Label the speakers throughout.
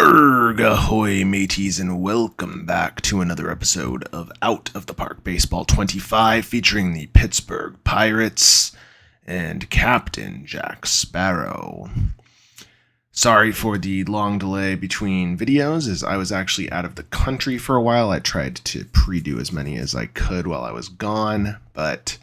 Speaker 1: Arg, ahoy mateys, and welcome back to another episode of Out of the Park Baseball 25 featuring the Pittsburgh Pirates and Captain Jack Sparrow. Sorry for the long delay between videos, as I was actually out of the country for a while. I tried to pre-do as many as I could while I was gone, but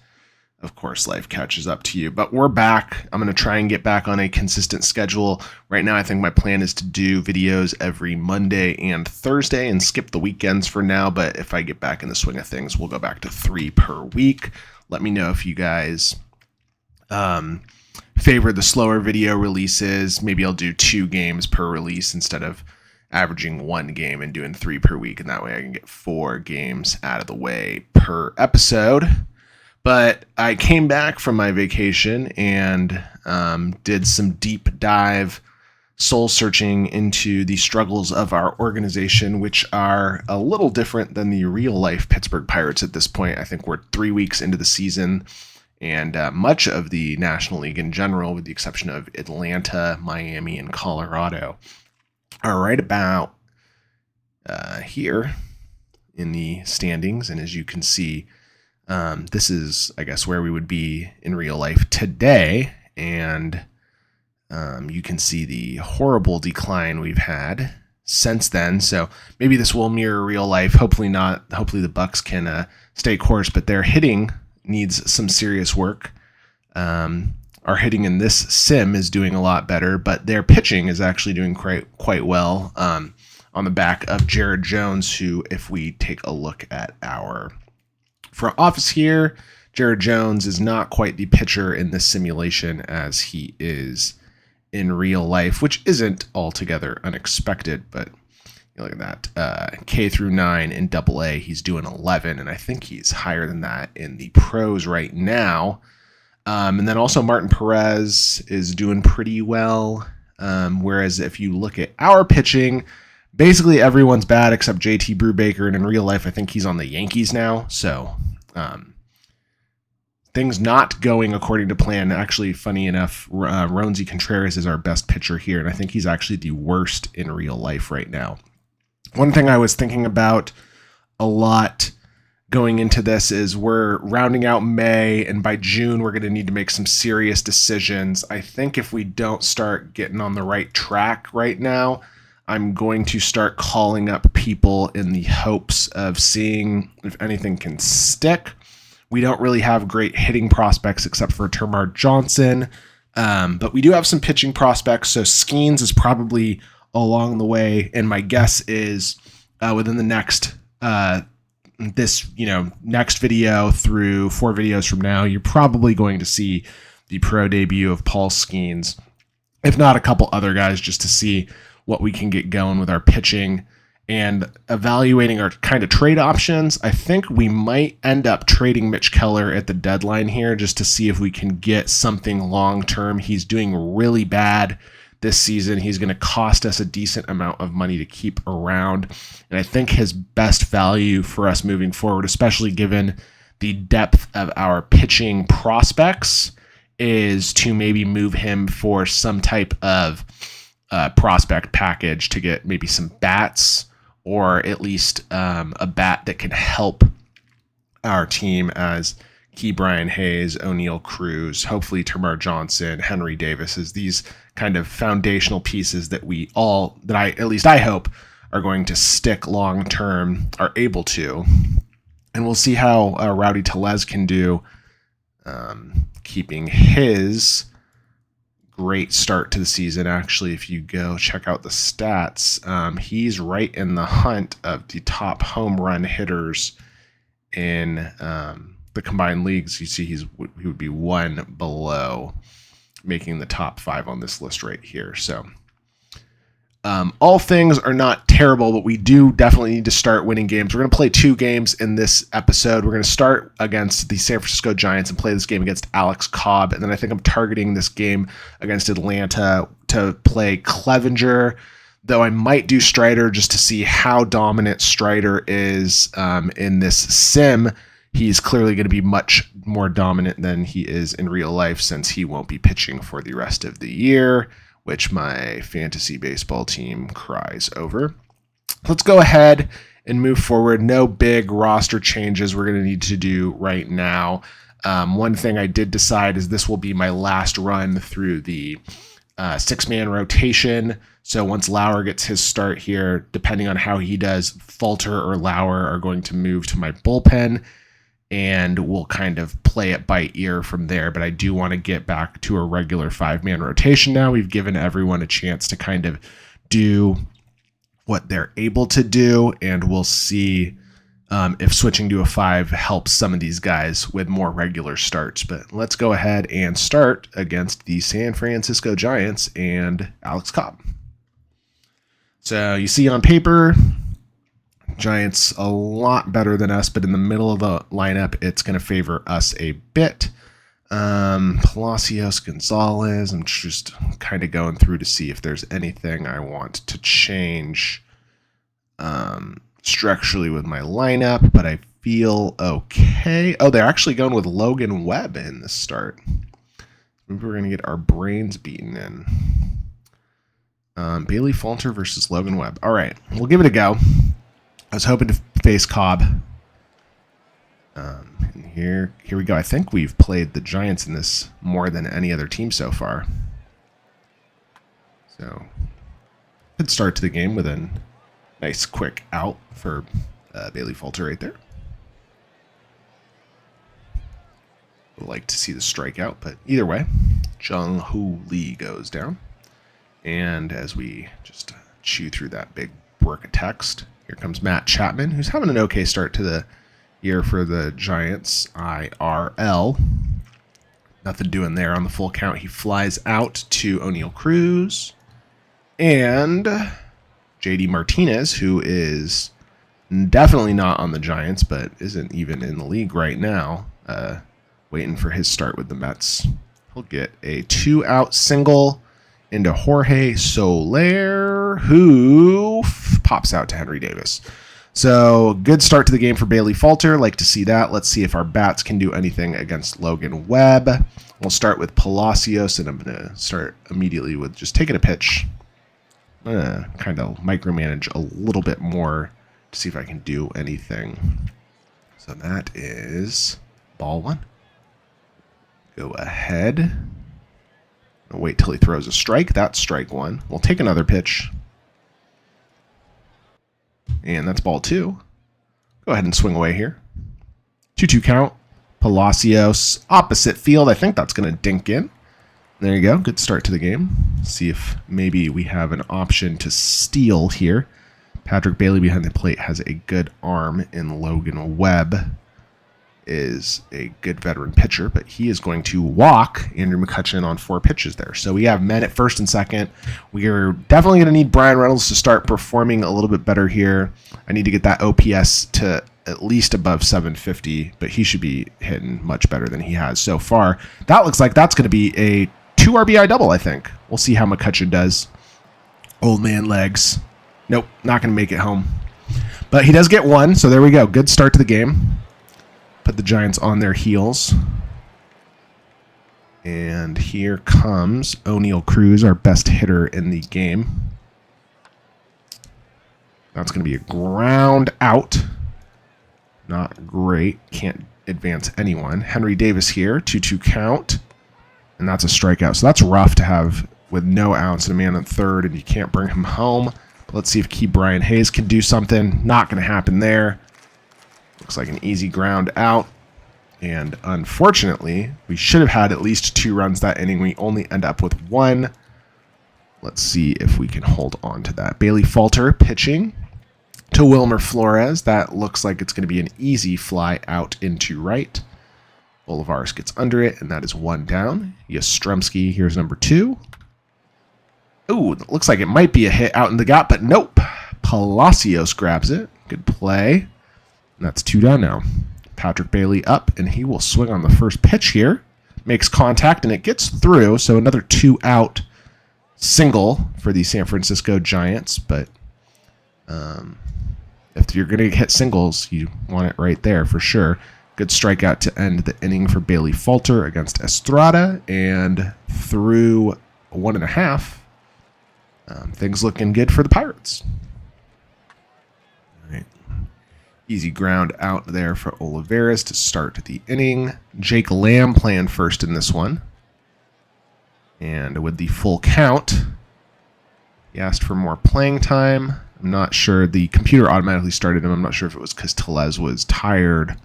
Speaker 1: of course, life catches up to you. But we're back. I'm going to try and get back on a consistent schedule. Right now, I think my plan is to do videos every Monday and Thursday and skip the weekends for now. But if I get back in the swing of things, we'll go back to 3 per week. Let me know if you guys favor the slower video releases. Maybe I'll do 2 games per release instead of averaging 1 game and doing 3 per week. And that way I can get 4 games out of the way per episode. But I came back from my vacation and did some deep dive soul searching into the struggles of our organization, which are a little different than the real life Pittsburgh Pirates at this point. I think we're 3 weeks into the season, and much of the National League in general, with the exception of Atlanta, Miami, and Colorado, are right about here in the standings. And as you can see, this is, I guess, where we would be in real life today, and you can see the horrible decline we've had since then. So maybe this will mirror real life. Hopefully not. Hopefully the Bucks can stay course, but their hitting needs some serious work. Our hitting in this sim is doing a lot better, but their pitching is actually doing quite well on the back of Jared Jones, who, if we take a look at our front office here, Jared Jones is not quite the pitcher in this simulation as he is in real life, which isn't altogether unexpected, but you look at that. K through 9 in AA, he's doing 11, and I think he's higher than that in the pros right now. And then also Martin Perez is doing pretty well, whereas if you look at our pitching, basically everyone's bad except JT Brubaker, and in real life, I think he's on the Yankees now. So things not going according to plan. Actually, funny enough, Roansy Contreras is our best pitcher here, and I think he's actually the worst in real life right now. One thing I was thinking about a lot going into this is we're rounding out May, and by June, we're going to need to make some serious decisions. I think if we don't start getting on the right track right now, I'm going to start calling up people in the hopes of seeing if anything can stick. We don't really have great hitting prospects except for Termarr Johnson, but we do have some pitching prospects. So Skenes is probably along the way, and my guess is within the next next video through 4 videos from now, you're probably going to see the pro debut of Paul Skenes, if not a couple other guys, just to see what we can get going with our pitching and evaluating our kind of trade options. I think we might end up trading Mitch Keller at the deadline here just to see if we can get something long-term. He's doing really bad this season. He's going to cost us a decent amount of money to keep around. And I think his best value for us moving forward, especially given the depth of our pitching prospects, is to maybe move him for some type of prospect package to get maybe some bats, or at least a bat that can help our team as Bryan Hayes, O'Neal Cruz, hopefully Termarr Johnson, Henry Davis, is these kind of foundational pieces that I hope are going to stick long term, are able to. And we'll see how Rowdy Tellez can do, keeping his great start to the season. Actually, if you go check out the stats, he's right in the hunt of the top home run hitters in the combined leagues. You see he would be 1 below, making the top 5 on this list right here. So all things are not terrible, but we do definitely need to start winning games. We're going to play 2 games in this episode. We're going to start against the San Francisco Giants and play this game against Alex Cobb. And then I think I'm targeting this game against Atlanta to play Clevenger, though I might do Strider just to see how dominant Strider is in this sim. He's clearly going to be much more dominant than he is in real life, since he won't be pitching for the rest of the year. which my fantasy baseball team cries over. Let's go ahead and move forward. No big roster changes we're going to need to do right now. One thing I did decide is this will be my last run through the 6-man rotation. So once Lauer gets his start here, depending on how he does, Falter or Lauer are going to move to my bullpen, and we'll kind of play it by ear from there. But I do want to get back to a regular 5-man rotation now. We've given everyone a chance to kind of do what they're able to do, and we'll see if switching to a 5 helps some of these guys with more regular starts. But let's go ahead and start against the San Francisco Giants and Alex Cobb. So you see on paper, Giants a lot better than us, but in the middle of the lineup, it's going to favor us a bit. Palacios, Gonzalez, I'm just kind of going through to see if there's anything I want to change structurally with my lineup, but I feel okay. Oh, they're actually going with Logan Webb in the start. Maybe we're going to get our brains beaten in. Bailey Falter versus Logan Webb. All right, we'll give it a go. I was hoping to face Cobb. And here we go. I think we've played the Giants in this more than any other team so far. So, good start to the game with a nice quick out for Bailey Falter right there. Would like to see the strikeout, but either way, Jung Hoo Lee goes down. And as we just chew through that big brick of text, here comes Matt Chapman, who's having an okay start to the year for the Giants. IRL. Nothing doing there on the full count. He flies out to O'Neal Cruz. And JD Martinez, who is definitely not on the Giants, but isn't even in the league right now, waiting for his start with the Mets. He'll get a 2-out single into Jorge Soler, who pops out to Henry Davis. So good start to the game for Bailey Falter. Like to see that. Let's see if our bats can do anything against Logan Webb. We'll start with Palacios, and I'm going to start immediately with just taking a pitch. I'm going to kind of micromanage a little bit more to see if I can do anything. So that is ball 1. Go ahead. I'll wait till he throws a strike. That's strike 1. We'll take another pitch. And that's ball 2. Go ahead and swing away here. 2-2 count. Palacios, opposite field. I think that's going to dink in. There you go. Good start to the game. See if maybe we have an option to steal here. Patrick Bailey behind the plate has a good arm, and Logan Webb is a good veteran pitcher, but he is going to walk Andrew McCutchen on 4 pitches there. So we have men at first and second. We are definitely going to need Bryan Reynolds to start performing a little bit better here. I need to get that OPS to at least above 750, but he should be hitting much better than he has so far. That looks like that's going to be a 2 RBI double, I think. We'll see how McCutchen does. Old man legs. Nope, not going to make it home. But he does get 1, so there we go. Good start to the game. Put the Giants on their heels. And here comes O'Neal Cruz, our best hitter in the game. That's going to be a ground out. Not great. Can't advance anyone. Henry Davis here, 2-2 count. And that's a strikeout. So that's rough to have with no outs and a man at third, and you can't bring him home. But let's see if Key Brian Hayes can do something. Not going to happen there. Looks like an easy ground out. And unfortunately, we should have had at least 2 runs that inning. We only end up with 1. Let's see if we can hold on to that. Bailey Falter pitching to Wilmer Flores. That looks like it's going to be an easy fly out into right. Olivares gets under it, and that is 1 down. Yastrzemski, here's number 2. Ooh, looks like it might be a hit out in the gap, but nope. Palacios grabs it. Good play. And that's 2 down now. Patrick Bailey up, and he will swing on the first pitch here. Makes contact, and it gets through. So another 2-out single for the San Francisco Giants. But if you're going to hit singles, you want it right there for sure. Good strikeout to end the inning for Bailey Falter against Estrada. And through 1.5, Things looking good for the Pirates. All right. Easy ground out there for Olivares to start the inning. Jake Lamb playing first in this one. And with the full count, he asked for more playing time. I'm not sure. The computer automatically started him. I'm not sure if it was because Tellez was tired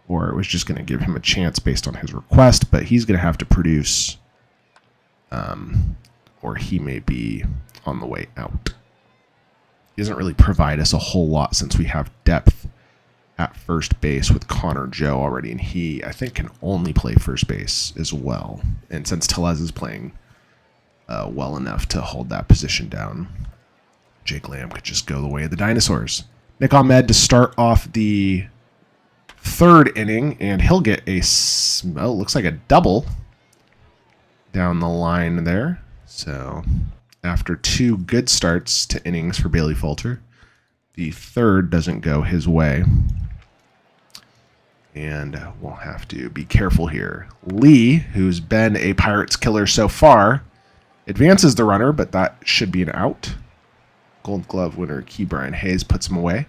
Speaker 1: or it was just going to give him a chance based on his request, but he's going to have to produce, or he may be on the way out. He doesn't really provide us a whole lot since we have depth at first base with Connor Joe already, and he, I think, can only play first base as well. And since Tellez is playing well enough to hold that position down, Jake Lamb could just go the way of the dinosaurs. Nick Ahmed to start off the third inning, and he'll get a, looks like a double down the line there. So after two good starts to innings for Bailey Falter, the third doesn't go his way. And we'll have to be careful here. Lee, who's been a Pirates killer so far, advances the runner, but that should be an out. Gold Glove winner Bryan Hayes puts him away.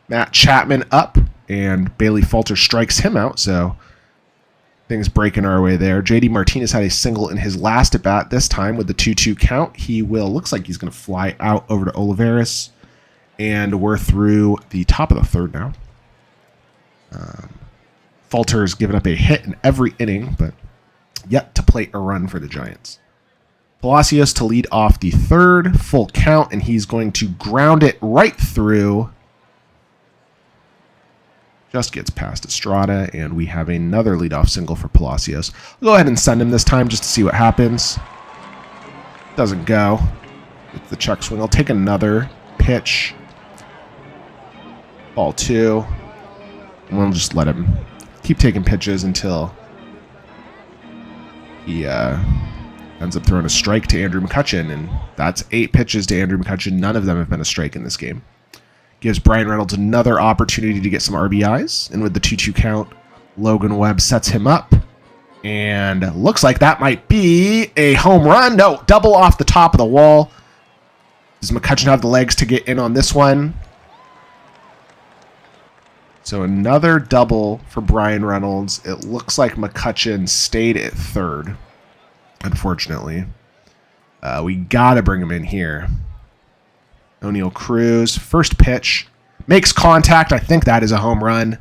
Speaker 1: Matt Chapman up, and Bailey Falter strikes him out, so things breaking our way there. JD Martinez had a single in his last at-bat, this time with the 2-2 count. He looks like he's going to fly out over to Olivares, and we're through the top of the third now. Falter's given up a hit in every inning, but yet to plate a run for the Giants. Palacios to lead off the third, full count, and he's going to ground it right through. Just gets past Estrada, and we have another leadoff single for Palacios. We'll go ahead and send him this time just to see what happens. Doesn't go. It's the check swing. I'll take another pitch. Ball 2. And we'll just let him keep taking pitches until he ends up throwing a strike to Andrew McCutchen, and that's 8 pitches to Andrew McCutchen. None of them have been a strike in this game. Gives Bryan Reynolds another opportunity to get some RBIs, and with the 2-2 count, Logan Webb sets him up, and looks like that might be a home run. No, double off the top of the wall. Does McCutchen have the legs to get in on this one? So another double for Bryan Reynolds. It looks like McCutchen stayed at third, unfortunately. We got to bring him in here. O'Neal Cruz, first pitch, makes contact. I think that is a home run.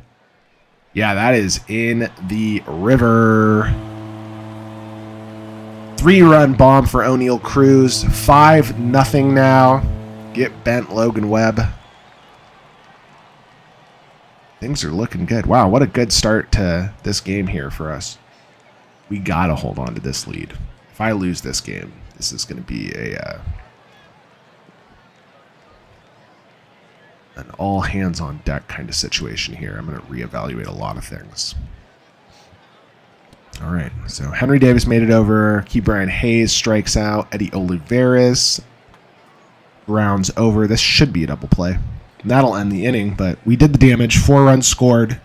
Speaker 1: Yeah, that is in the river. 3-run bomb for O'Neal Cruz. 5-0 now. Get bent, Logan Webb. Things are looking good. Wow, what a good start to this game here for us. We got to hold on to this lead. If I lose this game, this is going to be an all-hands-on-deck kind of situation here. I'm going to reevaluate a lot of things. All right, so Henry Davis made it over. Bryan Hayes strikes out. Eddie Olivares rounds over. This should be a double play. And that'll end the inning, but we did the damage. 4 runs scored.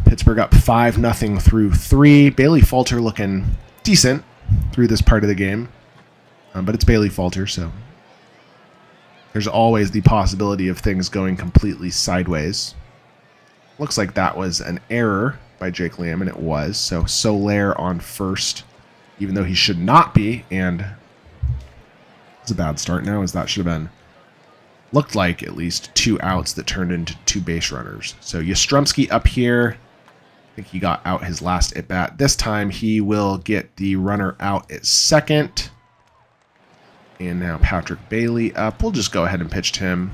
Speaker 1: Pittsburgh up 5-0 through 3. Bailey Falter looking decent through this part of the game. But it's Bailey Falter, so there's always the possibility of things going completely sideways. Looks like that was an error by Jake Lamb, and it was. So Soler on first, even though he should not be. And it's a bad start now, as that should have been, looked like at least 2 outs that turned into 2 base runners. So Yastrzemski up here. I think he got out his last at-bat. This time he will get the runner out at second. And now Patrick Bailey up. We'll just go ahead and pitch to him.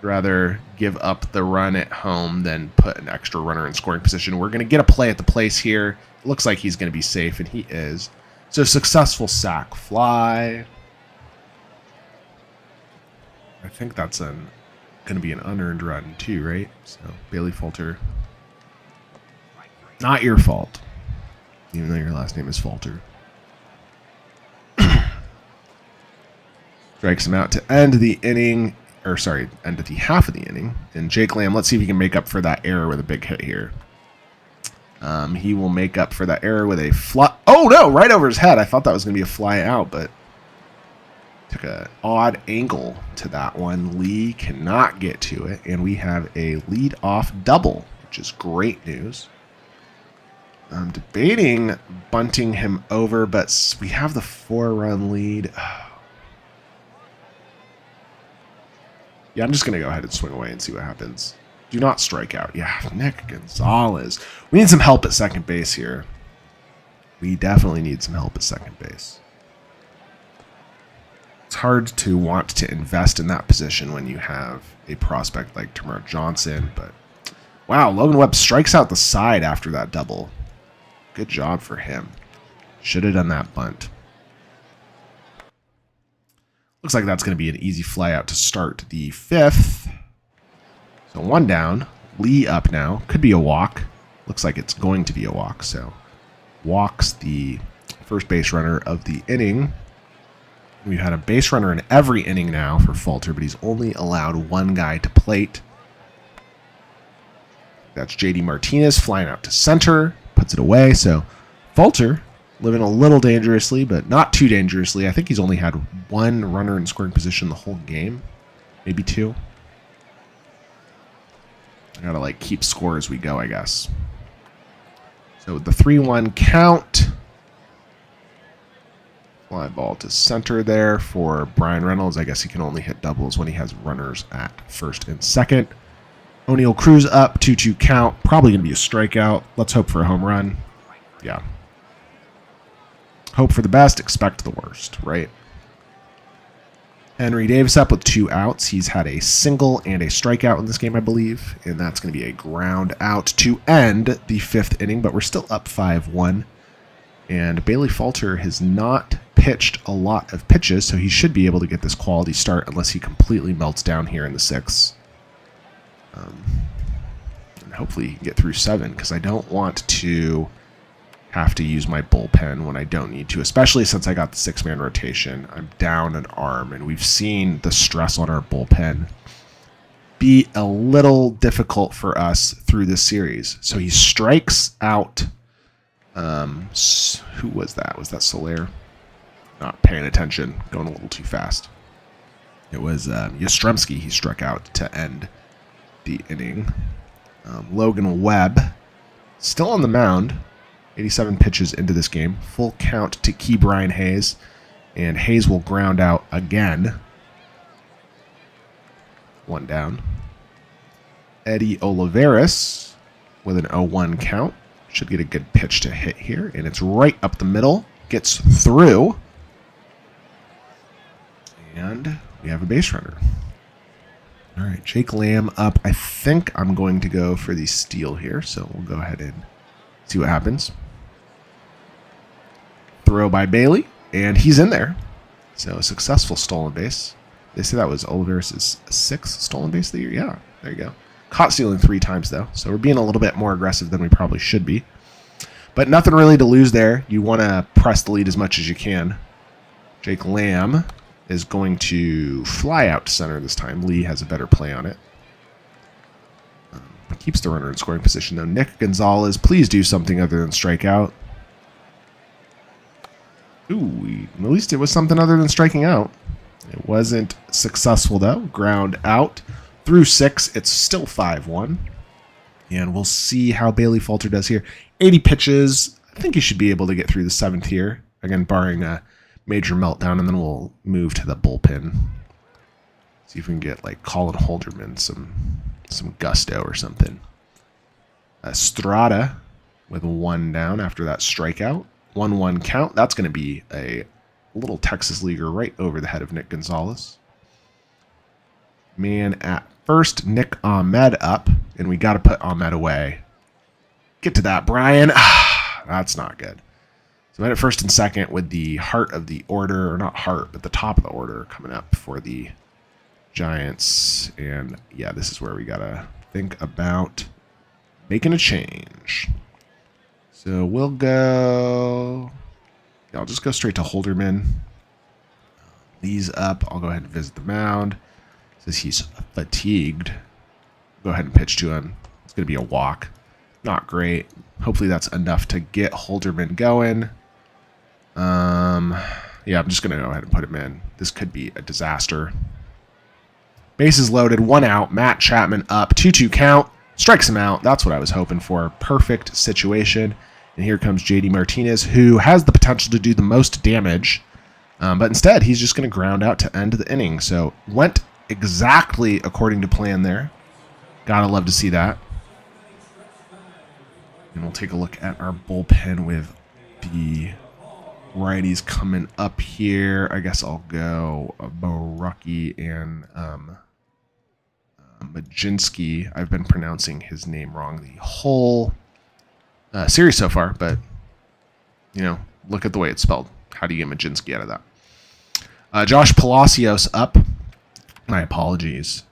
Speaker 1: Rather give up the run at home than put an extra runner in scoring position. We're going to get a play at the place here. It looks like he's going to be safe, and he is. So successful sac fly. I think that's going to be an unearned run too, right? So Bailey Falter. Not your fault, even though your last name is Falter. Strikes him out to end the inning, end of the half of the inning. And Jake Lamb, let's see if he can make up for that error with a big hit here. He will make up for that error with a fly. Oh, no, right over his head. I thought that was going to be a fly out, but took an odd angle to that one. Lee cannot get to it, and we have a lead-off double, which is great news. I'm debating bunting him over, but we have the 4-run lead. Yeah, I'm just going to go ahead and swing away and see what happens. Do not strike out. Yeah, Nick Gonzalez. We need some help at second base here. We definitely need some help at second base. It's hard to want to invest in that position when you have a prospect like Termarr Johnson, but wow, Logan Webb strikes out the side after that double. Good job for him. Should have done that bunt. Looks like that's going to be an easy fly out to start the 5th. So 1 down. Lee up now. Could be a walk. Looks like it's going to be a walk. So walks the first base runner of the inning. We've had a base runner in every inning now for Falter, but he's only allowed 1 guy to plate. That's JD Martinez flying out to center. Puts it away. So Falter living a little dangerously, but not too dangerously. I think he's only had 1 runner in scoring position the whole game. Maybe 2. I gotta like keep score as we go, I guess. So the 3-1 count. Fly ball to center there for Bryan Reynolds. I guess he can only hit doubles when he has runners at first and second. O'Neill Cruz up, 2-2 count. Probably going to be a strikeout. Let's hope for a home run. Yeah. Hope for the best, expect the worst, right? Henry Davis up with 2 outs. He's had a single and a strikeout in this game, I believe. And that's going to be a ground out to end the 5th inning, but we're still up 5-1. And Bailey Falter has not pitched a lot of pitches, so he should be able to get this quality start unless he completely melts down here in the 6th. And hopefully he can get through 7, because I don't want to have to use my bullpen when I don't need to, especially since I got the 6-man rotation. I'm down an arm, and we've seen the stress on our bullpen be a little difficult for us through this series. So he strikes out. Who was that? Was that Soler? Not paying attention, going a little too fast. It was Yastrzemski he struck out to end the inning. Logan Webb still on the mound. 87 pitches into this game. Full count to Key Brian Hayes. And Hayes will ground out again. 1 down. Eddie Olivares with an 0-1 count. Should get a good pitch to hit here. And it's right up the middle. Gets through. And we have a base runner. All right, Jake Lamb up. I think I'm going to go for the steal here. So we'll go ahead and see what happens. Throw by Bailey. And he's in there. So a successful stolen base. They say that was Olivares' 6th stolen base of the year. Yeah, there you go. Caught stealing 3 times, though. So we're being a little bit more aggressive than we probably should be. But nothing really to lose there. You want to press the lead as much as you can. Jake Lamb is going to fly out to center this time. Lee has a better play on it. Keeps the runner in scoring position, though. Nick Gonzalez, please do something other than strike out. Ooh, at least it was something other than striking out. It wasn't successful, though. Ground out. Through 6, it's still 5-1. And we'll see how Bailey Falter does here. 80 pitches. I think he should be able to get through the 7th here. Again, barring a major meltdown, and then we'll move to the bullpen. See if we can get, like, Colin Holderman some gusto or something. Estrada with 1 down after that strikeout. 1-1 count. That's going to be a little Texas leaguer right over the head of Nick Gonzalez. Man at first, Nick Ahmed up, and we got to put Ahmed away. Get to that, Bryan. That's not good. So man at first and second with the heart of the order, or not heart, but the top of the order coming up for the Giants. And yeah, this is where we got to think about making a change. So we'll go... Yeah, I'll just go straight to Holderman. Lee's up. I'll go ahead and visit the mound. Says he's fatigued. Go ahead and pitch to him. It's going to be a walk. Not great. Hopefully that's enough to get Holderman going. Yeah, I'm just going to go ahead and put him in. This could be a disaster. Bases loaded, 1 out. Matt Chapman up, 2-2 count. Strikes him out. That's what I was hoping for. Perfect situation. And here comes JD Martinez, who has the potential to do the most damage. But instead, he's just going to ground out to end the inning. So went exactly according to plan there. Gotta love to see that. And we'll take a look at our bullpen with the righties coming up here. I guess I'll go Borucki and Majinski. I've been pronouncing his name wrong the whole series so far, but, you know, look at the way it's spelled. How do you get Majinski out of that? Josh Palacios up. My apologies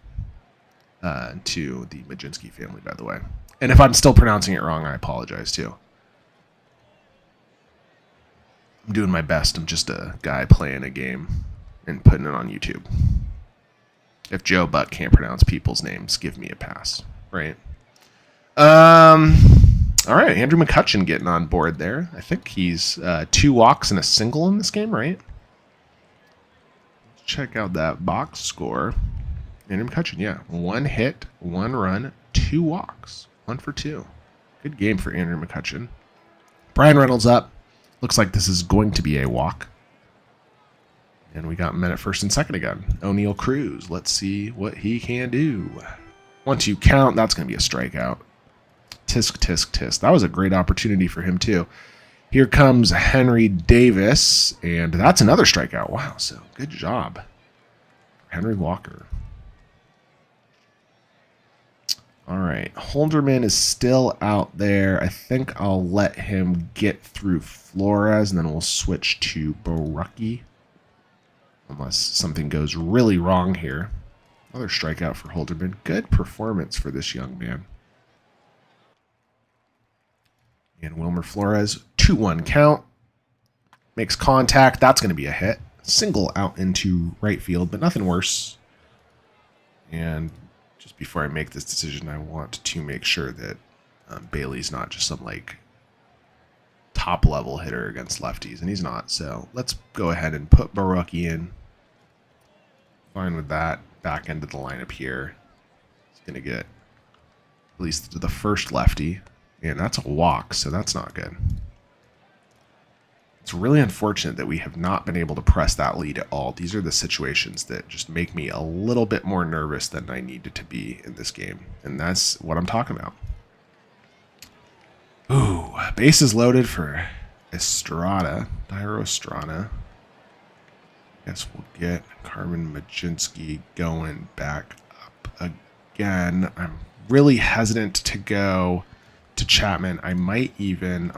Speaker 1: to the Majinski family, by the way. And if I'm still pronouncing it wrong, I apologize too. I'm doing my best. I'm just a guy playing a game and putting it on YouTube. If Joe Buck can't pronounce people's names, give me a pass, right? All right, Andrew McCutchen getting on board there. I think he's 2 walks and a single in this game, right? Let's check out that box score. Andrew McCutchen, yeah. 1 hit, 1 run, 2 walks. 1 for 2. Good game for Andrew McCutchen. Bryan Reynolds up. Looks like this is going to be a walk. And we got men at first and second again. O'Neal Cruz. Let's see what he can do. 1-2 count. That's going to be a strikeout. Tisk, tisk, tisk. That was a great opportunity for him, too. Here comes Henry Davis. And that's another strikeout. Wow, so good job. Henry Walker. All right, Holderman is still out there. I think I'll let him get through Flores, and then we'll switch to Borucki. Unless something goes really wrong here. Another strikeout for Holderman. Good performance for this young man. And Wilmer Flores, 2-1 count. Makes contact. That's going to be a hit. Single out into right field, but nothing worse. And just before I make this decision, I want to make sure that Bailey's not just some like top-level hitter against lefties, and he's not. So let's go ahead and put Borucki in. Fine with that. Back into the lineup here. He's going to get at least the first lefty, and that's a walk, so that's not good. It's really unfortunate that we have not been able to press that lead at all. These are the situations that just make me a little bit more nervous than I needed to be in this game. And that's what I'm talking about. Ooh, bases loaded for Estrada. Dairo Estrada. Guess we'll get Carmen Majinski going back up again. I'm really hesitant to go to Chapman. I'm going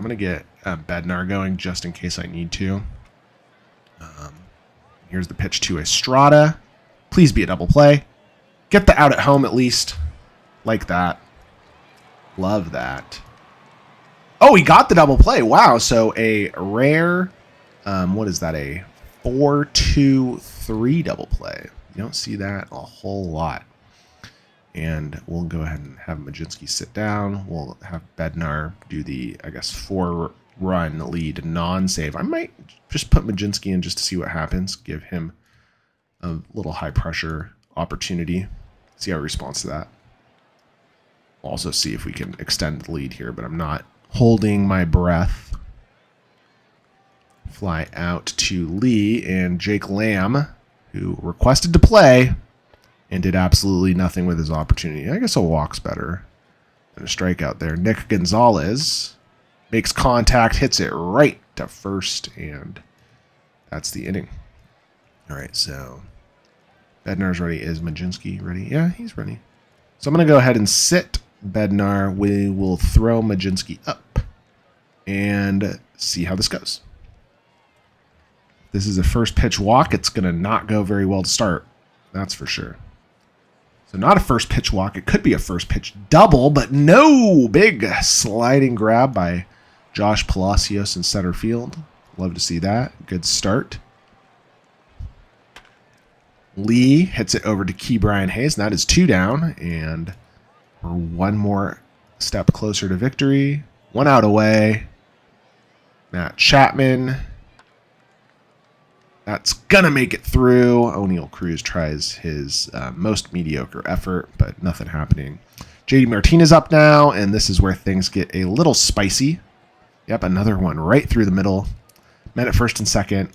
Speaker 1: to get Bednar going just in case I need to. Here's the pitch to Estrada. Please be a double play. Get the out at home at least. Like that. Love that. Oh, he got the double play. Wow. So a rare, what is that? A 4-2-3 double play. You don't see that a whole lot. And we'll go ahead and have Majinski sit down. We'll have Bednar do the, I guess, 4-run lead non-save. I might just put Majinski in just to see what happens. Give him a little high-pressure opportunity. See how he responds to that. We'll also see if we can extend the lead here, but I'm not holding my breath. Fly out to Lee and Jake Lamb, who requested to play and did absolutely nothing with his opportunity. I guess a walk's better than a strikeout there. Nick Gonzalez makes contact, hits it right to first, and that's the inning. All right, so Bednar's ready. Is Majinski ready? Yeah, he's ready. So I'm going to go ahead and sit Bednar. We will throw Majinski up and see how this goes. This is a first pitch walk. It's going to not go very well to start. That's for sure. So not a first pitch walk. It could be a first pitch double, but no. Big sliding grab by Josh Palacios in center field. Love to see that. Good start. Lee hits it over to Bryan Hayes, and that is 2 down. And for one more step closer to victory. 1 out away. Matt Chapman. That's going to make it through. O'Neal Cruz tries his most mediocre effort, but nothing happening. JD Martinez up now, and this is where things get a little spicy. Yep, another one right through the middle. Men at first and second.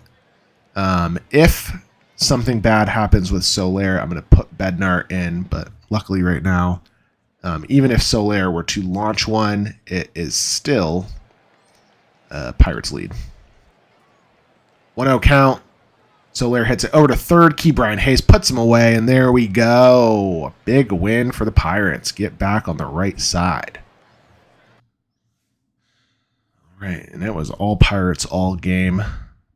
Speaker 1: If something bad happens with Soler, I'm going to put Bednar in, but luckily right now, even if Soler were to launch one, it is still Pirates lead. 1-0 count. Soler hits it over to third. Brian Hayes puts him away, and there we go. A big win for the Pirates. Get back on the right side. All right, and it was all Pirates all game.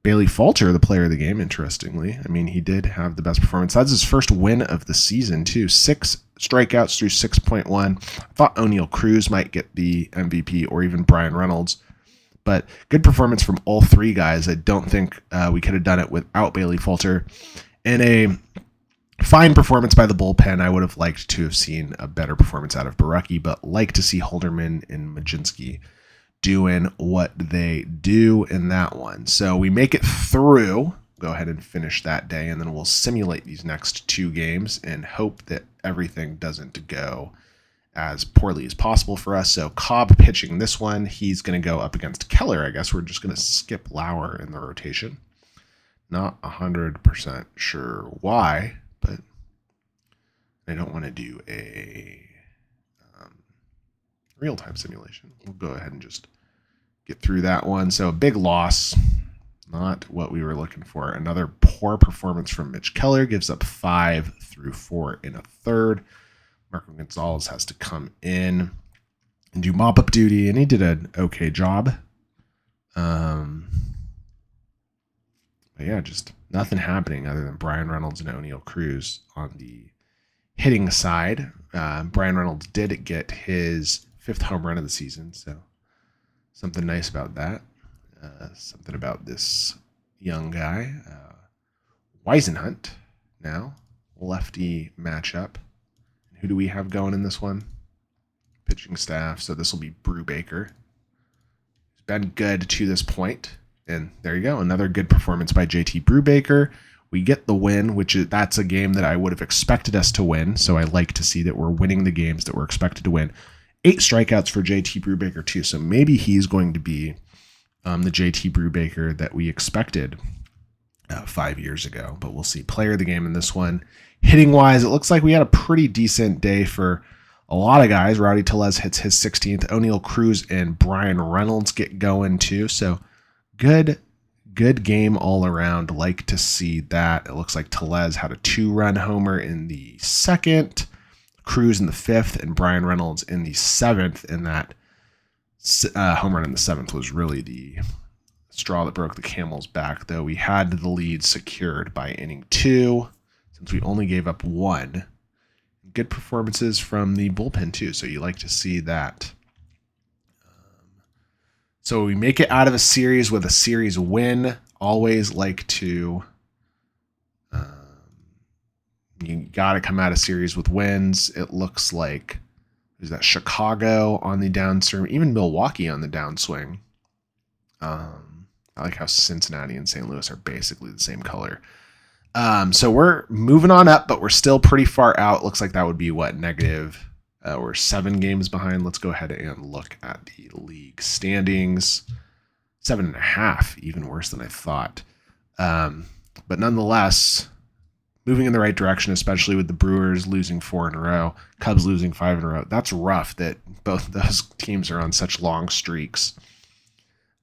Speaker 1: Bailey Falter, the player of the game, interestingly. I mean, he did have the best performance. That's his first win of the season, too. 6 strikeouts through 6.1. I thought O'Neal Cruz might get the MVP or even Bryan Reynolds. But good performance from all 3 guys. I don't think we could have done it without Bailey Falter. And a fine performance by the bullpen. I would have liked to have seen a better performance out of Baraki, but like to see Holderman and Majinski doing what they do in that one. So we make it through. Go ahead and finish that day, and then we'll simulate these next 2 games and hope that everything doesn't go as poorly as possible for us. So Cobb pitching this one. He's going to go up against Keller. I guess we're just going to skip Lauer in the rotation. Not 100% sure why, but I don't want to do a real-time simulation. We'll go ahead and just get through that one. So a big loss. Not what we were looking for. Another poor performance from Mitch Keller. Gives up 5 through 4 in a third. Marco Gonzalez has to come in and do mop-up duty, and he did an okay job. But yeah, just nothing happening other than Bryan Reynolds and O'Neal Cruz on the hitting side. Bryan Reynolds did get his 5th home run of the season, so something nice about that. Something about this young guy. Weisenhunt now, lefty matchup. Who do we have going in this one? Pitching staff. So this will be Brubaker. He's been good to this point. And there you go. Another good performance by JT Brubaker. We get the win, that's a game that I would have expected us to win. So I like to see that we're winning the games that we're expected to win. 8 strikeouts for JT Brubaker too. So maybe he's going to be the JT Brubaker that we expected 5 years ago. But we'll see. Player of the game in this one. Hitting wise, it looks like we had a pretty decent day for a lot of guys. Rowdy Tellez hits his 16th. O'Neal Cruz and Bryan Reynolds get going too. So good game all around. Like to see that. It looks like Tellez had a 2-run homer in the 2nd, Cruz in the 5th, and Bryan Reynolds in the 7th. And that home run in the 7th was really the straw that broke the camel's back, though we had the lead secured by inning 2. Since we only gave up 1. Good performances from the bullpen, too, so you like to see that. So we make it out of a series with a series win. Always like to... you got to come out of series with wins. It looks like there's that Chicago on the downswing, even Milwaukee on the downswing. I like how Cincinnati and St. Louis are basically the same color. So we're moving on up, but we're still pretty far out. Looks like that would be negative. We're 7 games behind. Let's go ahead and look at the league standings. 7.5, even worse than I thought. But nonetheless, moving in the right direction, especially with the Brewers losing 4 in a row, Cubs losing 5 in a row. That's rough that both those teams are on such long streaks.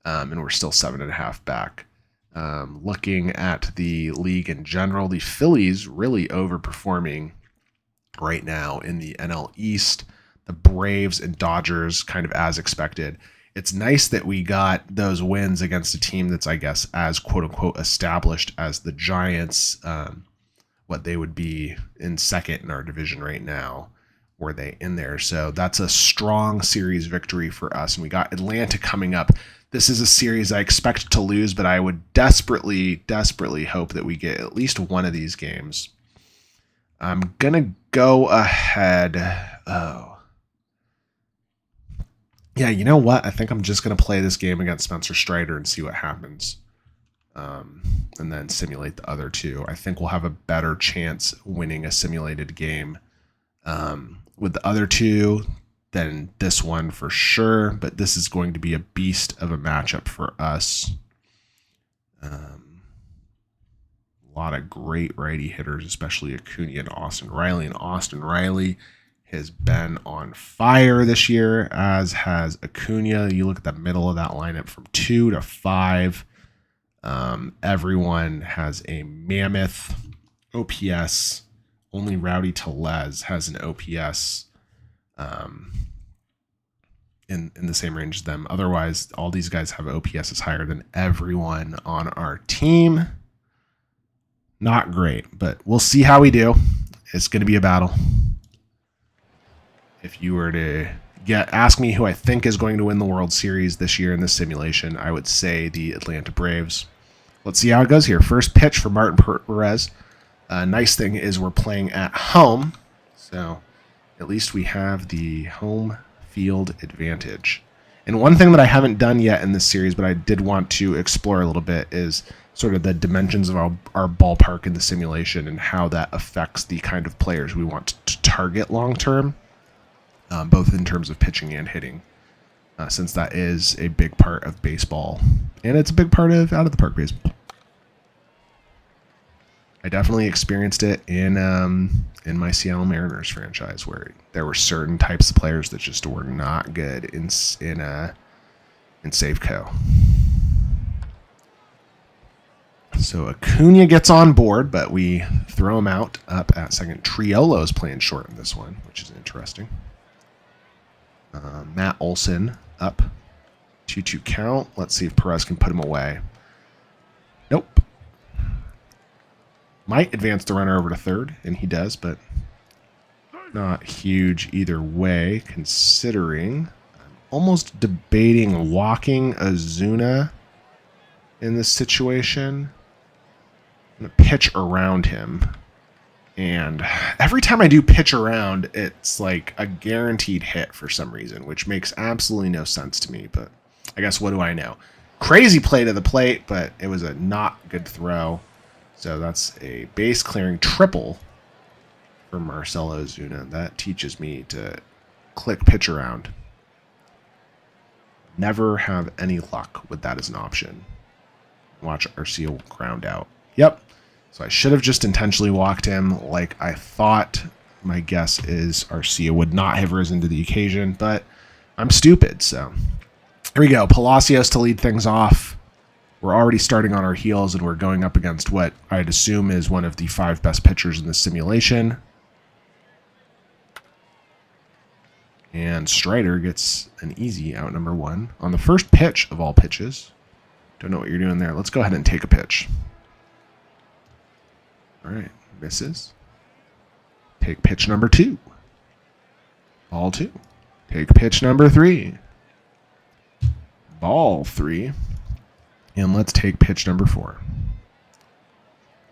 Speaker 1: And we're still 7.5 back. Looking at the league in general, the Phillies really overperforming right now in the NL East. The Braves and Dodgers kind of as expected. It's nice that we got those wins against a team that's, I guess, as quote-unquote established as the Giants, what they would be in second in our division right now. Were they in there? So that's a strong series victory for us. And we got Atlanta coming up. This is a series I expect to lose, but I would desperately hope that we get at least one of these games. I'm going to go ahead. Yeah, you know what? I think I'm just going to play this game against Spencer Strider and see what happens. And then simulate the other two. I think we'll have a better chance winning a simulated game with the other two than this one for sure. But this is going to be a beast of a matchup for us. A lot of great righty hitters, especially Acuna and Austin Riley. And Austin Riley has been on fire this year, as has Acuna. You look at the middle of that lineup from 2 to 5. Everyone has a mammoth OPS. Only Rowdy Tellez has an OPS in the same range as them. Otherwise, all these guys have OPSs higher than everyone on our team. Not great, but we'll see how we do. It's going to be a battle. If you were to ask me who I think is going to win the World Series this year in this simulation, I would say the Atlanta Braves. Let's see how it goes here. First pitch for Martin Perez. Nice thing is we're playing at home, so at least we have the home field advantage. And one thing that I haven't done yet in this series, but I did want to explore a little bit, is sort of the dimensions of our ballpark in the simulation and how that affects the kind of players we want to target long term, both in terms of pitching and hitting, since that is a big part of baseball, and it's a big part of out of the park baseball. I definitely experienced it in my Seattle Mariners franchise, where there were certain types of players that just were not good in Safeco. So Acuna gets on board, but we throw him out up at second. Triolo is playing short in this one, which is interesting. Matt Olson up, 2-2 count. Let's see if Perez can put him away. Nope. Might advance the runner over to third, and he does, but not huge either way, considering I'm almost debating walking Ozuna in this situation. I'm going to pitch around him. And every time I do pitch around, it's like a guaranteed hit for some reason, which makes absolutely no sense to me. But I guess what do I know? Crazy play to the plate, but it was a not good throw. So that's a base clearing triple for Marcelo Ozuna. That teaches me to click pitch around. Never have any luck with that as an option. Watch Arcia ground out. Yep. So I should have just intentionally walked him like I thought. My guess is Arcia would not have risen to the occasion, but I'm stupid. So here we go. Palacios to lead things off. We're already starting on our heels, and we're going up against what I'd assume is one of the 5 best pitchers in the simulation. And Strider gets an easy out number 1 on the first pitch of all pitches. Don't know what you're doing there. Let's go ahead and take a pitch. All right, misses. Take pitch number 2. Ball 2. Take pitch number 3. Ball 3. And let's take pitch number 4.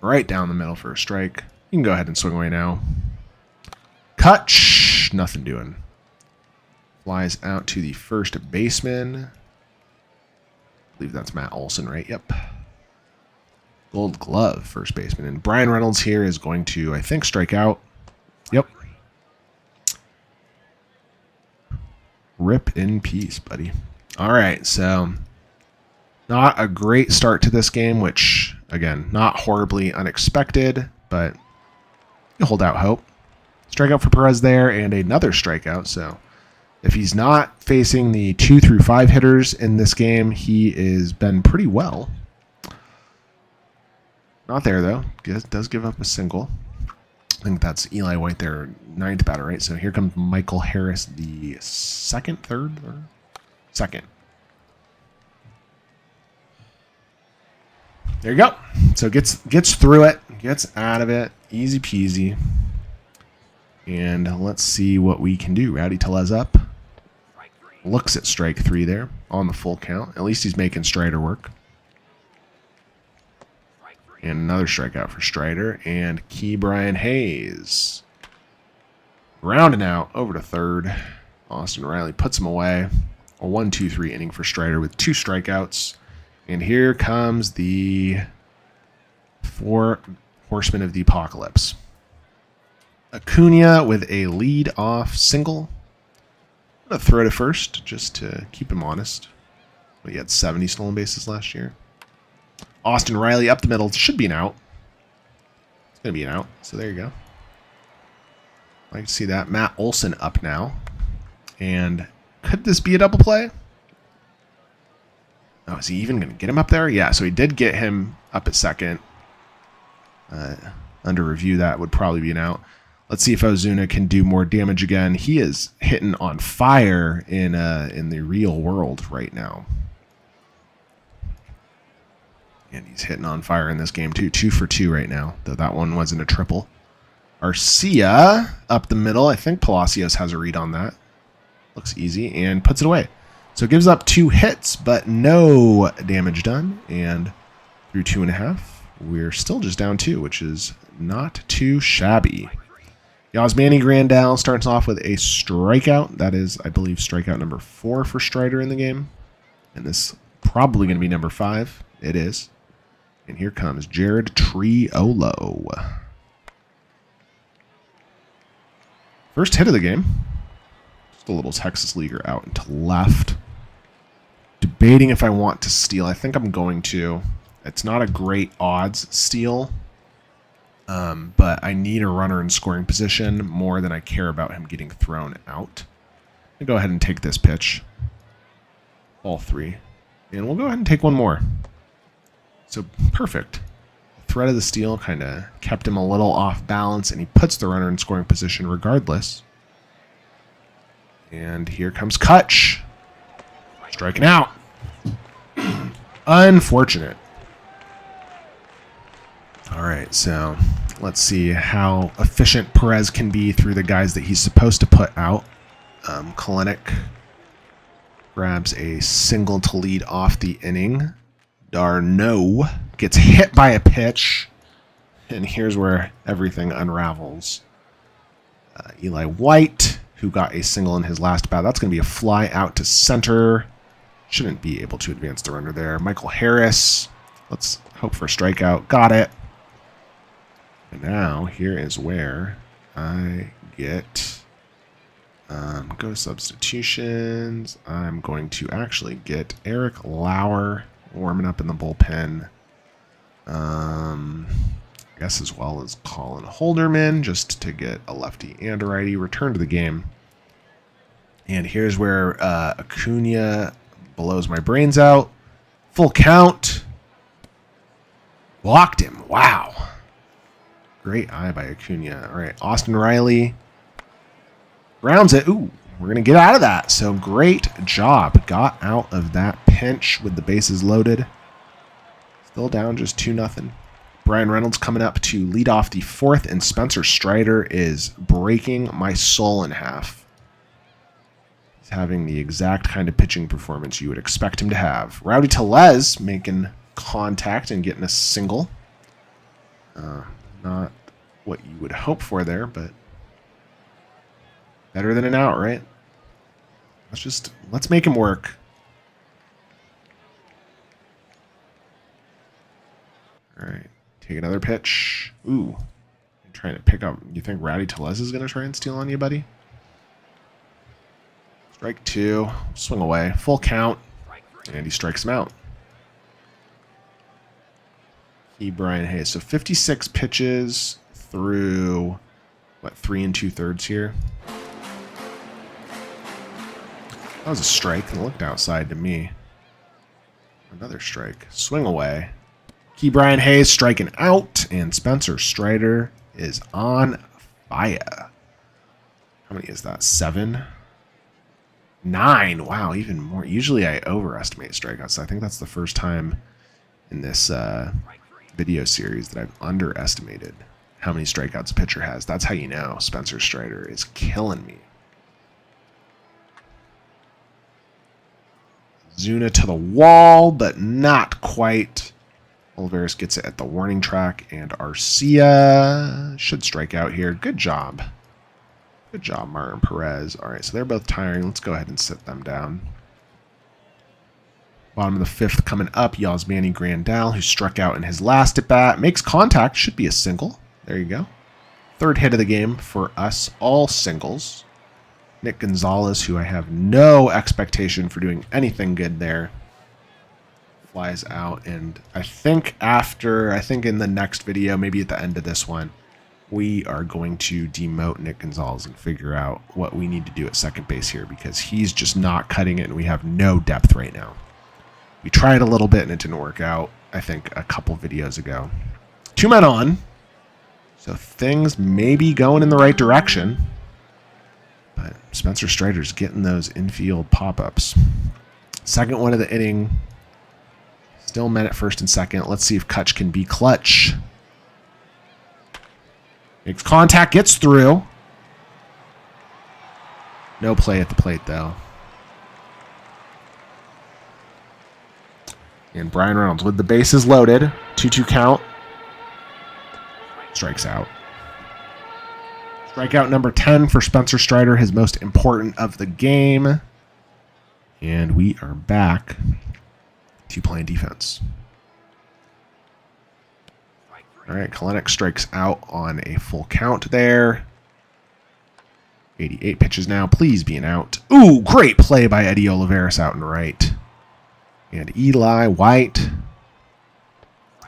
Speaker 1: Right down the middle for a strike. You can go ahead and swing away now. Cut. Shh, nothing doing. Flies out to the first baseman. I believe that's Matt Olson, right? Yep. Gold glove, first baseman. And Bryan Reynolds here is going to, I think, strike out. Yep. Rip in peace, buddy. All right, so not a great start to this game, which, again, not horribly unexpected, but you hold out hope. Strikeout for Perez there, and another strikeout. So if he's not facing the 2 through 5 hitters in this game, he has been pretty well. Not there, though. Does give up a single. I think that's Eli White there, 9th batter, right? So here comes Michael Harris, the second. There you go. So gets through it, gets out of it, easy peasy. And let's see what we can do. Rowdy Tellez up. Looks at strike 3 there on the full count. At least he's making Strider work. And another strikeout for Strider. And Brian Hayes. Rounding out over to third. Austin Riley puts him away. A 1-2-3 inning for Strider with 2 strikeouts. And here comes the 4 Horsemen of the Apocalypse. Acuna with a lead-off single. I'm going to throw to first just to keep him honest. He had 70 stolen bases last year. Austin Riley up the middle. Should be an out. It's going to be an out. So there you go. I can see that. Matt Olson up now. And could this be a double play? Oh, is he even going to get him up there? Yeah, so he did get him up at second. Under review, that would probably be an out. Let's see if Ozuna can do more damage again. He is hitting on fire in the real world right now. And he's hitting on fire in this game, too. 2 for 2 right now, though that one wasn't a triple. Arcia up the middle. I think Palacios has a read on that. Looks easy, and puts it away. So it gives up 2 hits, but no damage done. And through 2.5, we're still just down 2, which is not too shabby. Yasmani Grandal starts off with a strikeout. That is, I believe, strikeout number 4 for Strider in the game. And this is probably going to be number 5. It is. And here comes Jared Triolo. First hit of the game. Just a little Texas Leaguer out and to left. Debating if I want to steal. I think I'm going to. It's not a great odds steal. But I need a runner in scoring position more than I care about him getting thrown out. I'll go ahead and take this pitch. All 3. And we'll go ahead and take one more. So, perfect. The threat of the steal kind of kept him a little off balance, and he puts the runner in scoring position regardless. And here comes Kutch. Striking out. Unfortunate. All right, so let's see how efficient Perez can be through the guys that he's supposed to put out. Kalenic grabs a single to lead off the inning. Darno gets hit by a pitch. And here's where everything unravels. Eli White, who got a single in his last bat. That's going to be a fly out to center. Shouldn't be able to advance the runner there. Michael Harris. Let's hope for a strikeout. Got it. And now, here is where I get... go to substitutions. I'm going to actually get Eric Lauer warming up in the bullpen. I guess as well as Colin Holderman, just to get a lefty and a righty return to the game. And here's where Acuna blows my brains out. Full count. Blocked him. Wow. Great eye by Acuna. All right, Austin Riley rounds it. Ooh, we're going to get out of that. So great job. Got out of that pinch with the bases loaded. Still down just 2-0. Bryan Reynolds coming up to lead off the 4th, and Spencer Strider is breaking my soul in half. He's having the exact kind of pitching performance you would expect him to have. Rowdy Tellez making contact and getting a single. Not what you would hope for there, but better than an out, right? Let's make him work. All right, take another pitch. Ooh, I'm trying to pick up. You think Rowdy Tellez is going to try and steal on you, buddy? Strike 2, swing away, full count, and he strikes him out. Brian Hayes. So 56 pitches through, 3 2/3 here? That was a strike. It looked outside to me. Another strike. Swing away. Brian Hayes striking out, and Spencer Strider is on fire. How many is that? 7? 9. Wow, even more. Usually I overestimate strikeouts. I think that's the first time in this video series that I've underestimated how many strikeouts a pitcher has. That's how you know Spencer Strider is killing me. Zuna to the wall, but not quite. Olivares gets it at the warning track, and Arcia should strike out here. Good job. Good job, Martin Perez. All right, so they're both tiring. Let's go ahead and sit them down. Bottom of the fifth coming up, Yasmani Grandal, who struck out in his last at bat. Makes contact, should be a single. There you go. Third hit of the game for us, all singles. Nick Gonzalez, who I have no expectation for doing anything good there, flies out. And I think in the next video, maybe at the end of this one, we are going to demote Nick Gonzalez and figure out what we need to do at second base here, because he's just not cutting it and we have no depth right now. We tried a little bit and it didn't work out, I think, a couple videos ago. 2 men on. So things may be going in the right direction. But Spencer Strider's getting those infield pop-ups. Second one of the inning. Still men at first and second. Let's see if Kutch can be clutch. Makes contact, gets through. No play at the plate, though. And Bryan Reynolds with the bases loaded. 2-2 count. Strikes out. Strikeout number 10 for Spencer Strider, his most important of the game. And we are back to playing defense. All right, Kalenic strikes out on a full count there. 88 pitches now. Please be an out. Ooh, great play by Eddie Olivares out and right. And Eli White,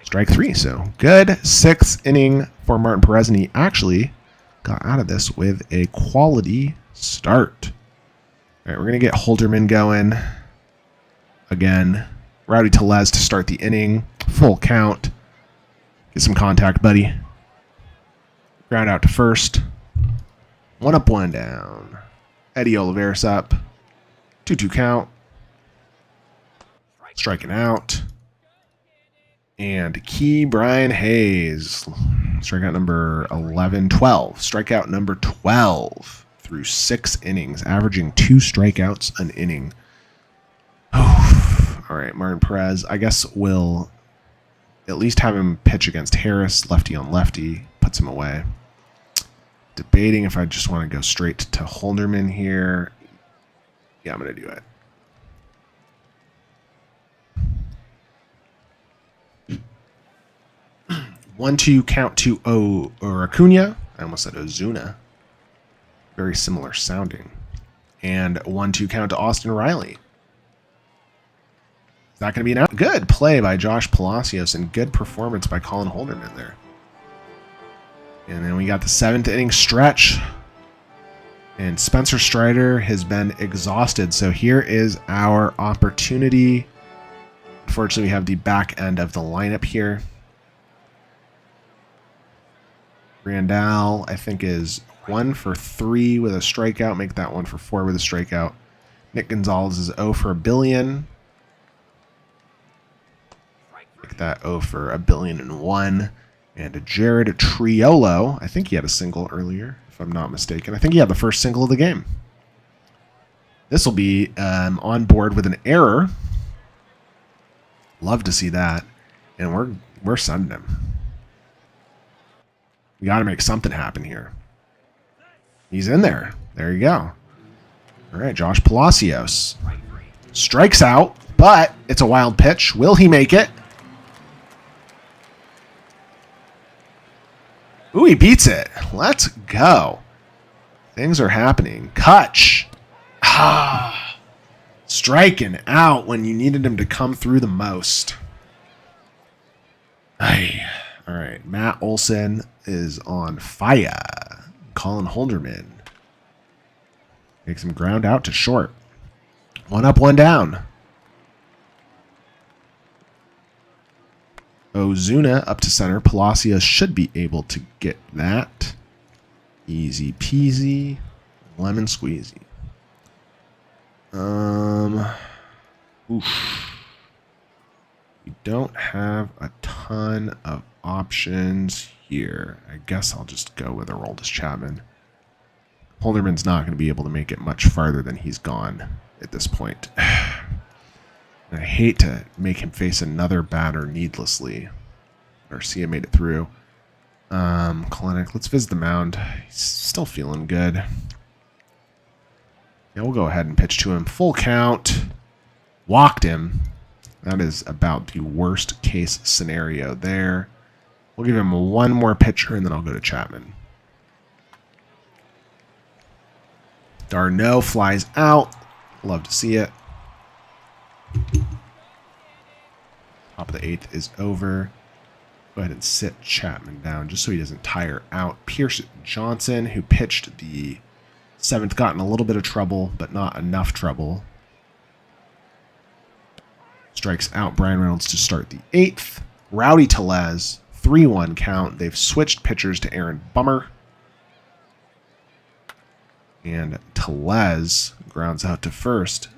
Speaker 1: strike 3. So good 6th inning for Martin Perez, and he actually got out of this with a quality start. All right, we're going to get Holderman going again. Rowdy Tellez to start the inning. Full count. Get some contact, buddy. Ground out to first. 1 up, 1 down. Eddie Olivares up. 2-2 count. Striking out. And Key Brian Hayes. Strikeout number 11, 12. Strikeout number 12 through 6 innings, averaging 2 strikeouts an inning. All right, Martin Perez. I guess we'll at least have him pitch against Harris, lefty on lefty. Puts him away. Debating if I just want to go straight to Holderman here. Yeah, I'm going to do it. 1-2 count to Acuna. I almost said Ozuna. Very similar sounding. And 1-2 count to Austin Riley. Is that going to be an out? Good play by Josh Palacios and good performance by Colin Holderman there. And then we got the 7th inning stretch. And Spencer Strider has been exhausted. So here is our opportunity. Unfortunately, we have the back end of the lineup here. Grandal, I think, is 1 for 3 with a strikeout. Make that 1 for 4 with a strikeout. Nick Gonzalez is 0 for a billion. Make that 0 for a billion and 1. And Jared Triolo, I think he had a single earlier, if I'm not mistaken. I think he had the first single of the game. This will be on board with an error. Love to see that. And we're sending him. We got to make something happen here. He's in there. There you go. All right, Josh Palacios strikes out, but it's a wild pitch. Will he make it? Ooh, he beats it. Let's go. Things are happening. Kutch. Striking out when you needed him to come through the most. Ay. All right, Matt Olson is on fire. Colin Holderman makes him ground out to short. 1 up, 1 down. Ozuna up to center. Palacios should be able to get that. Easy peasy. Lemon squeezy. We don't have a ton of options here. I guess I'll just go with Aroldis Chapman. Holderman's not going to be able to make it much farther than he's gone at this point. And I hate to make him face another batter needlessly. Garcia made it through. Kalenic, let's visit the mound. He's still feeling good. Yeah, we'll go ahead and pitch to him. Full count. Walked him. That is about the worst case scenario there. We'll give him one more pitcher, and then I'll go to Chapman. Darno flies out. Love to see it. Top of the 8th is over. Go ahead and sit Chapman down just so he doesn't tire out. Pierce Johnson, who pitched the 7th, got in a little bit of trouble, but not enough trouble. Strikes out Bryan Reynolds to start the 8th. Rowdy Tellez, 3-1 count. They've switched pitchers to Aaron Bummer. And Tellez grounds out to first.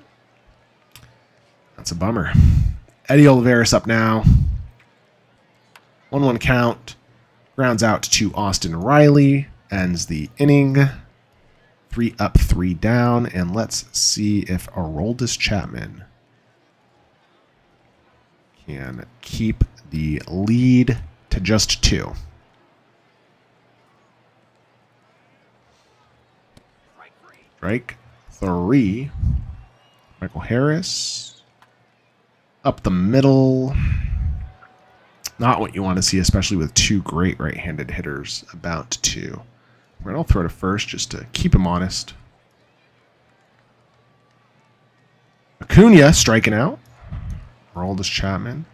Speaker 1: That's a bummer. Eddie Olivares up now. 1-1 count. Grounds out to Austin Riley. Ends the inning. 3 up, 3 down. And let's see if Aroldis Chapman can keep the lead to just 2. Strike 3. Michael Harris. Up the middle. Not what you want to see, especially with 2 great right-handed hitters about to. I'll throw to first just to keep him honest. Acuna striking out. Aroldis Chapman,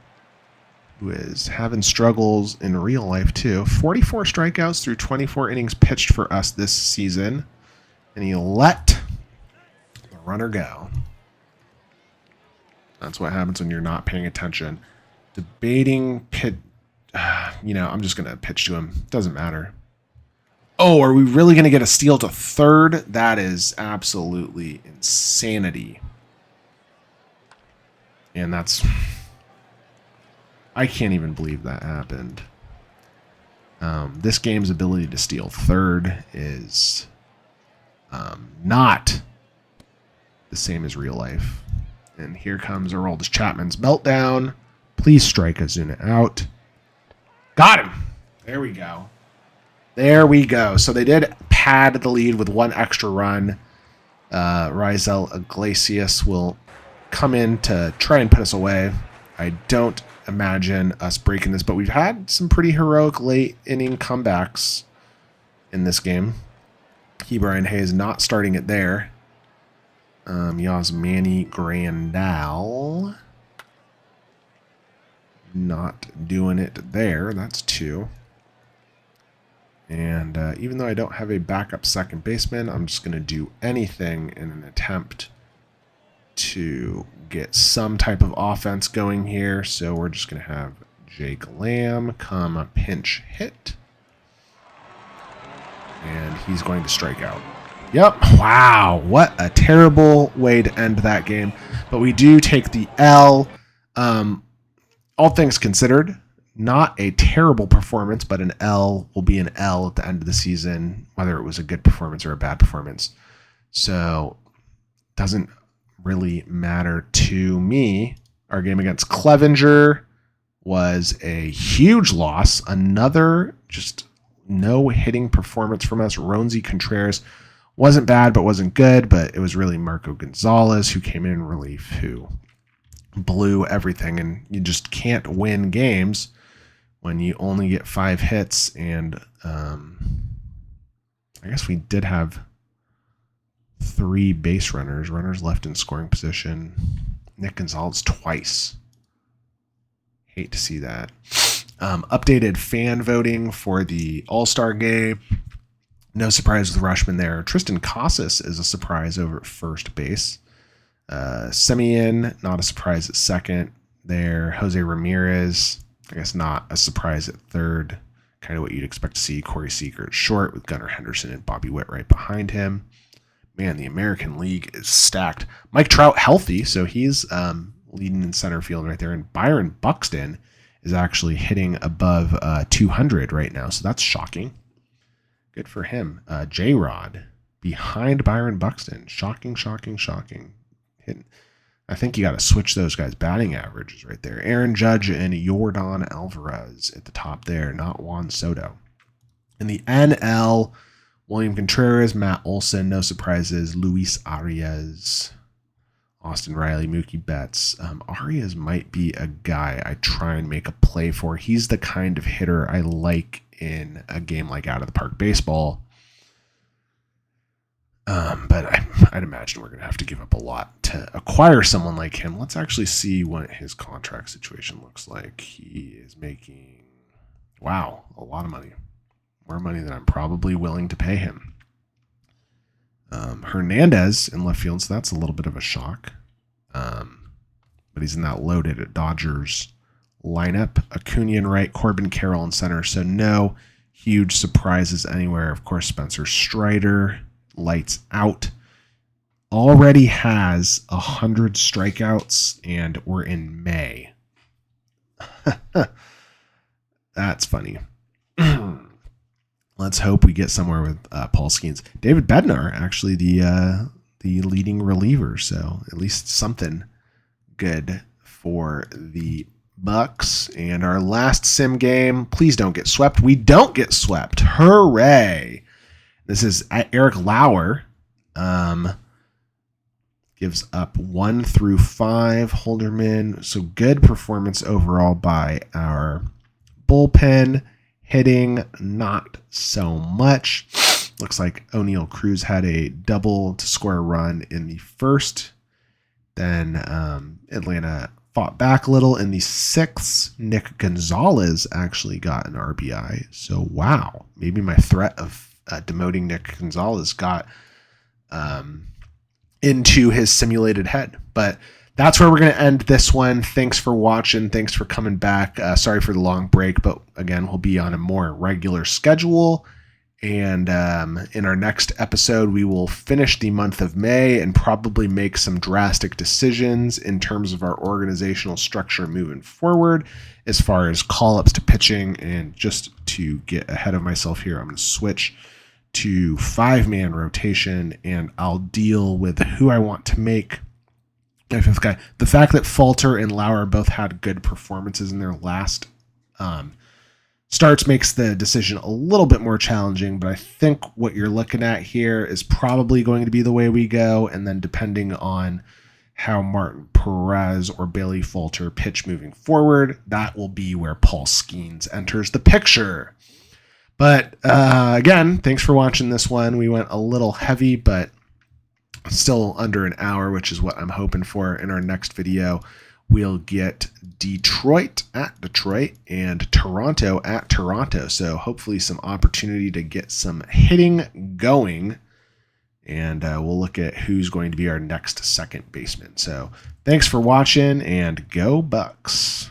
Speaker 1: who is having struggles in real life too. 44 strikeouts through 24 innings pitched for us this season. And he let the runner go. That's what happens when you're not paying attention. Debating pit. I'm just going to pitch to him. Doesn't matter. Oh, are we really going to get a steal to third? That is absolutely insanity. And that's... I can't even believe that happened. This game's ability to steal third is not the same as real life. And here comes Aroldis Chapman's meltdown. Please strike Ozuna out. Got him. There we go. There we go. So they did pad the lead with 1 extra run. Raisel Iglesias will come in to try and put us away. I don't imagine us breaking this, but we've had some pretty heroic late inning comebacks in this game. Brian Hayes not starting it there. Yasmani Grandal not doing it there. That's 2. And even though I don't have a backup second baseman, I'm just going to do anything in an attempt to get some type of offense going here. So we're just going to have Jake Lamb come pinch hit. And he's going to strike out. Yep. Wow. What a terrible way to end that game. But we do take the L. All things considered, not a terrible performance, but an L will be an L at the end of the season, whether it was a good performance or a bad performance. So doesn't really matter to me. Our game against Clevenger was a huge loss. Another just no hitting performance from us. Ronzi Contreras wasn't bad, but wasn't good. But it was really Marco Gonzalez who came in relief, who blew everything. And you just can't win games when you only get 5 hits. And I guess we did have 3 base runners left in scoring position. Nick Gonzalez twice. Hate to see that. Updated fan voting for the All-Star game. No surprise with Rushman there. Tristan Casas is a surprise over at first base. Semien, not a surprise at second there. Jose Ramirez, I guess not a surprise at third. Kind of what you'd expect to see. Corey Seager at short with Gunnar Henderson and Bobby Witt right behind him. Man, the American League is stacked. Mike Trout healthy, so he's leading in center field right there. And Byron Buxton is actually hitting above 200 right now, so that's shocking. Good for him. J-Rod behind Byron Buxton. Shocking. Hitting. I think you got to switch those guys' batting averages right there. Aaron Judge and Yordan Alvarez at the top there, not Juan Soto. In the NL, William Contreras, Matt Olson, no surprises. Luis Arias Austin Riley, Mookie Betts. Arias might be a guy I try and make a play for. He's the kind of hitter I like in a game like Out of the Park Baseball. But I'd imagine we're going to have to give up a lot to acquire someone like him. Let's actually see what his contract situation looks like. He is making, wow, a lot of money. More money than I'm probably willing to pay him. Hernandez in left field, so that's a little bit of a shock. But he's in that loaded at Dodgers lineup. Acuna in right, Corbin Carroll in center, so no huge surprises anywhere. Of course, Spencer Strider, lights out. Already has 100 strikeouts, and we're in May. That's funny. Let's hope we get somewhere with Paul Skenes. David Bednar, actually the leading reliever, so at least something good for the Bucks. And our last sim game, please don't get swept. We don't get swept. Hooray! This is Eric Lauer. Gives up 1 through 5. Holderman, so good performance overall by our bullpen. Hitting, not so much. Looks like O'Neal Cruz had a double to score a run in the first. Then Atlanta fought back a little in the 6th. Nick Gonzalez actually got an RBI. So, wow. Maybe my threat of demoting Nick Gonzalez got into his simulated head. But that's where we're going to end this one. Thanks for watching. Thanks for coming back. Sorry for the long break, but again, we'll be on a more regular schedule. And in our next episode, we will finish the month of May and probably make some drastic decisions in terms of our organizational structure moving forward as far as call-ups to pitching. And just to get ahead of myself here, I'm going to switch to 5-man rotation, and I'll deal with who I want to make my 5th guy. The fact that Falter and Lauer both had good performances in their last starts makes the decision a little bit more challenging, but I think what you're looking at here is probably going to be the way we go, and then depending on how Martin Perez or Bailey Falter pitch moving forward, that will be where Paul Skenes enters the picture. But again, thanks for watching this one. We went a little heavy, but still under an hour, which is what I'm hoping for. In our next video, we'll get Detroit at Detroit and Toronto at Toronto. So hopefully some opportunity to get some hitting going. And we'll look at who's going to be our next second baseman. So thanks for watching, and go Bucks.